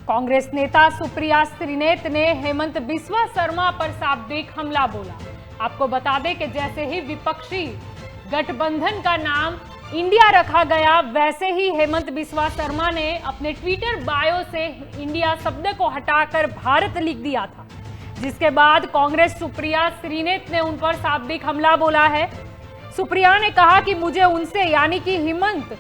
कांग्रेस नेता सुप्रिया श्रीनेत ने हेमंत बिस्वा शर्मा पर शाब्दिक हमला बोला। आपको बता दें कि जैसे ही विपक्षी गठबंधन का नाम इंडिया रखा गया, वैसे ही हेमंत बिस्वा शर्मा ने अपने ट्विटर बायो से इंडिया शब्द को हटाकर भारत लिख दिया था, जिसके बाद कांग्रेस सुप्रिया श्रीनेत ने उन पर शाब्दिक हमला बोला है। सुप्रिया ने कहा कि मुझे उनसे यानी कि हेमंत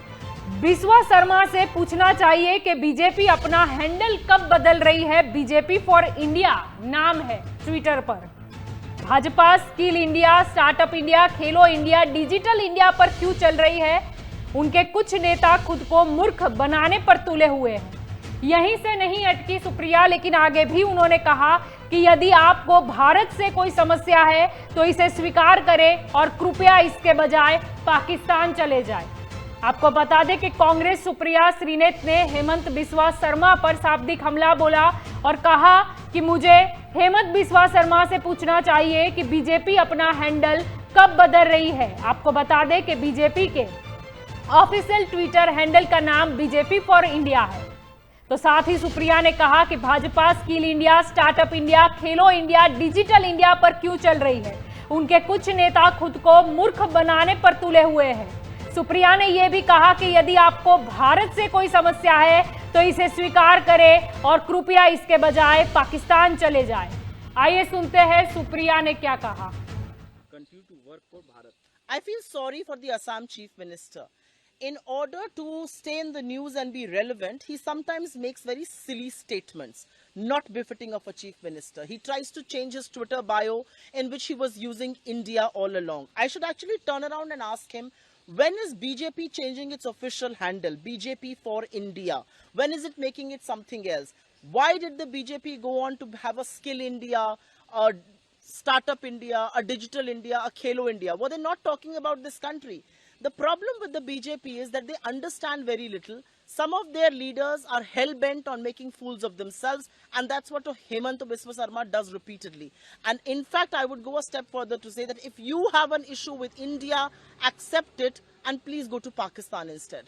बिस्वा शर्मा से पूछना चाहिए कि बीजेपी अपना हैंडल कब बदल रही है। बीजेपी फॉर इंडिया नाम है ट्विटर पर। Bhajpa skill India, startup India, खेलो इंडिया, डिजिटल इंडिया पर क्यों चल रही है? उनके कुछ नेता खुद को मूर्ख बनाने पर तुले हुए हैं। यहीं से नहीं अटकी सुप्रिया, लेकिन आगे भी उन्होंने कहा कि यदि आपको भारत से कोई समस्या है तो इसे स्वीकार करें और कृपया इसके बजाय पाकिस्तान चले जाएं। आपको बता दें कि कांग्रेस सुप्रिया श्रीनेत ने हेमंत बिस्वा शर्मा पर शाब्दिक हमला बोला और कहा कि मुझे हेमंत बिस्वा शर्मा से पूछना चाहिए कि बीजेपी अपना हैंडल कब बदल रही है। आपको बता दें कि बीजेपी के ऑफिशियल ट्विटर हैंडल का नाम बीजेपी फॉर इंडिया है। तो साथ ही सुप्रिया ने कहा कि Bhajpa skill India, startup India, खेलो इंडिया, डिजिटल इंडिया पर क्यों चल रही है? उनके कुछ नेता खुद को मूर्ख बनाने पर तुले हुए हैं। सुप्रिया ने यह भी कहा कि यदि आपको भारत से कोई समस्या है तो इसे स्वीकार करें और कृपया इसके बजाय पाकिस्तान चले जाएं। आइए सुनते हैं सुप्रिया ने क्या कहा। I feel sorry for the Assam Chief Minister. In order to stay in the news and be relevant, he sometimes makes very silly statements, not befitting of a chief minister. He tries to change his Twitter bio in which he was using India all along. I should actually turn around and ask him, when is BJP changing its official handle, BJP for India? When is it making it something else? Why did the BJP go on to have a Skill India, a Startup India, a Digital India, a Khelo India? Were they not talking about this country? The problem with the BJP is that they understand very little. Some of their leaders are hell-bent on making fools of themselves, and that's what Hemant Biswa Sarma does repeatedly. And in fact, I would go a step further to say that if you have an issue with India, accept it and please go to Pakistan instead.